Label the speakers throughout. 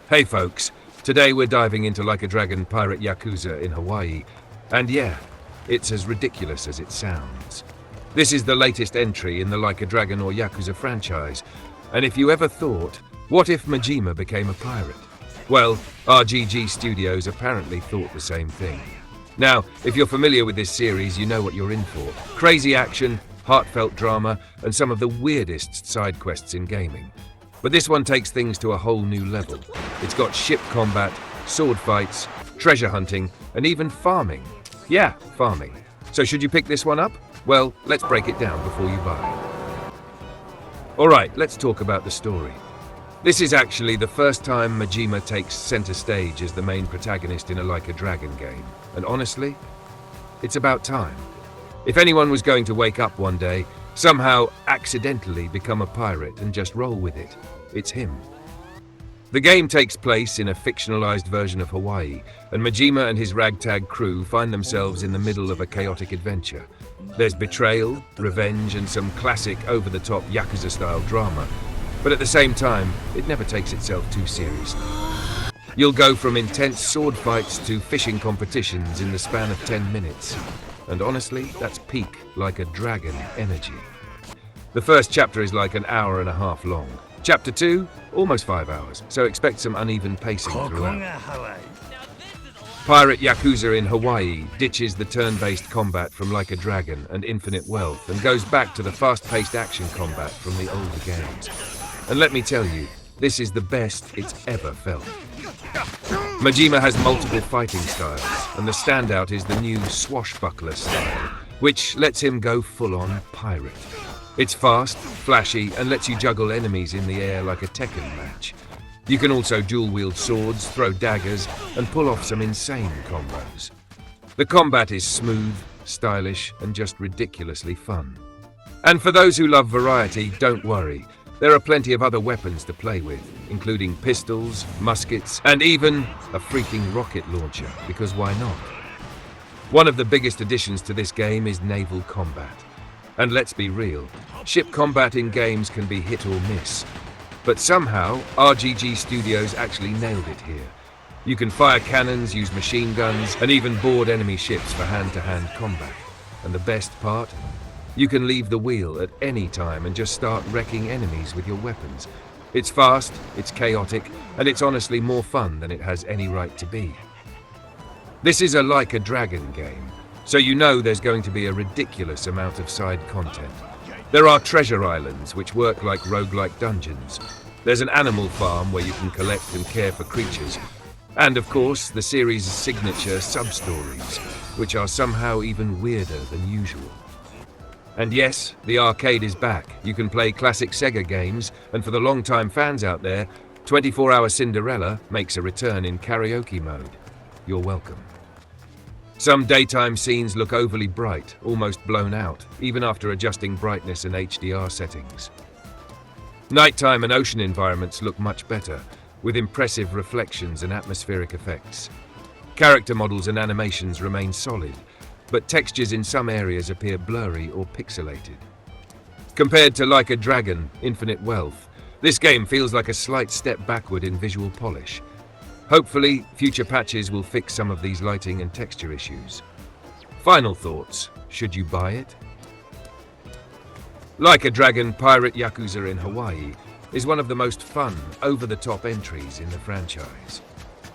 Speaker 1: Hey folks, today we're diving into Like a Dragon Pirate Yakuza in Hawaii. And yeah, it's as ridiculous as it sounds. This is the latest entry in the Like a Dragon or Yakuza franchise. And if you ever thought, what if Majima became a pirate? Well, RGG Studios apparently thought the same thing. Now, if you're familiar with this series, you know what you're in for. Crazy action, heartfelt drama, and some of the weirdest side quests in gaming. But this one takes things to a whole new level. It's got ship combat, sword fights, treasure hunting, and even farming. Yeah, farming. So should you pick this one up? Well, let's break it down before you buy. Alright, let's talk about the story. This is actually the first time Majima takes center stage as the main protagonist in a Like a Dragon game. And honestly, it's about time. If anyone was going to wake up one day, somehow accidentally become a pirate and just roll with it, it's him. The game takes place in a fictionalized version of Hawaii, and Majima and his ragtag crew find themselves in the middle of a chaotic adventure. There's betrayal, revenge, and some classic over-the-top Yakuza-style drama, but at the same time, it never takes itself too seriously. You'll go from intense sword fights to fishing competitions in the span of 10 minutes. And honestly, that's peak Like a Dragon energy. The first chapter is like an hour and a half long. Chapter 2, almost 5 hours, so expect some uneven pacing throughout. Pirate Yakuza in Hawaii ditches the turn-based combat from Like a Dragon and Infinite Wealth and goes back to the fast-paced action combat from the older games. And let me tell you, this is the best it's ever felt. Majima has multiple fighting styles, and the standout is the new swashbuckler style, which lets him go full-on pirate. It's fast, flashy, and lets you juggle enemies in the air like a Tekken match. You can also dual-wield swords, throw daggers, and pull off some insane combos. The combat is smooth, stylish, and just ridiculously fun. And for those who love variety, don't worry. There are plenty of other weapons to play with, including pistols, muskets, and even a freaking rocket launcher, because why not? One of the biggest additions to this game is naval combat. And let's be real, ship combat in games can be hit or miss. But somehow, RGG Studios actually nailed it here. You can fire cannons, use machine guns, and even board enemy ships for hand-to-hand combat. And the best part? You can leave the wheel at any time and just start wrecking enemies with your weapons. It's fast, it's chaotic, and it's honestly more fun than it has any right to be. This is a Like a Dragon game, so you know there's going to be a ridiculous amount of side content. There are treasure islands which work like roguelike dungeons. There's an animal farm where you can collect and care for creatures. And of course, the series' signature sub-stories, which are somehow even weirder than usual. And yes, the arcade is back. You can play classic Sega games, and for the long-time fans out there, 24-Hour Cinderella makes a return in karaoke mode. You're welcome. Some daytime scenes look overly bright, almost blown out, even after adjusting brightness and HDR settings. Nighttime and ocean environments look much better, with impressive reflections and atmospheric effects. Character models and animations remain solid, but textures in some areas appear blurry or pixelated. Compared to Like a Dragon, Infinite Wealth, this game feels like a slight step backward in visual polish. Hopefully, future patches will fix some of these lighting and texture issues. Final thoughts, should you buy it? Like a Dragon Pirate Yakuza in Hawaii is one of the most fun, over-the-top entries in the franchise.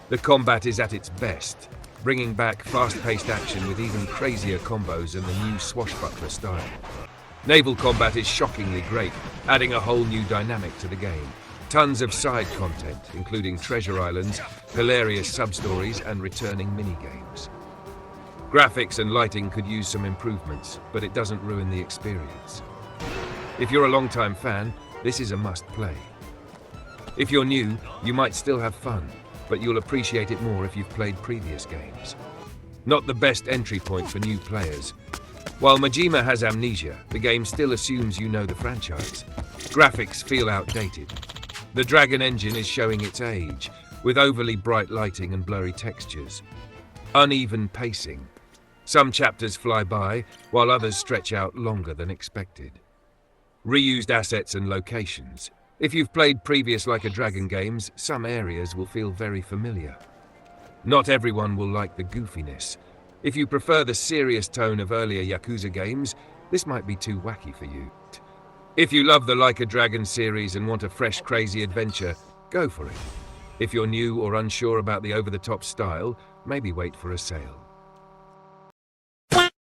Speaker 1: The combat is at its best, bringing back fast-paced action with even crazier combos and the new swashbuckler style. Naval combat is shockingly great, adding a whole new dynamic to the game. Tons of side content, including treasure islands, hilarious sub-stories, and returning minigames. Graphics and lighting could use some improvements, but it doesn't ruin the experience. If you're a long-time fan, this is a must-play. If you're new, you might still have fun, but you'll appreciate it more if you've played previous games. Not the best entry point for new players. While Majima has amnesia, the game still assumes you know the franchise. Graphics feel outdated. The Dragon engine is showing its age, with overly bright lighting and blurry textures. Uneven pacing. Some chapters fly by, while others stretch out longer than expected. Reused assets and locations. If you've played previous Like a Dragon games, some areas will feel very familiar. Not everyone will like the goofiness. If you prefer the serious tone of earlier Yakuza games, this might be too wacky for you. If you love the Like a Dragon series and want a fresh, crazy adventure, go for it. If you're new or unsure about the over-the-top style, maybe wait for a sale.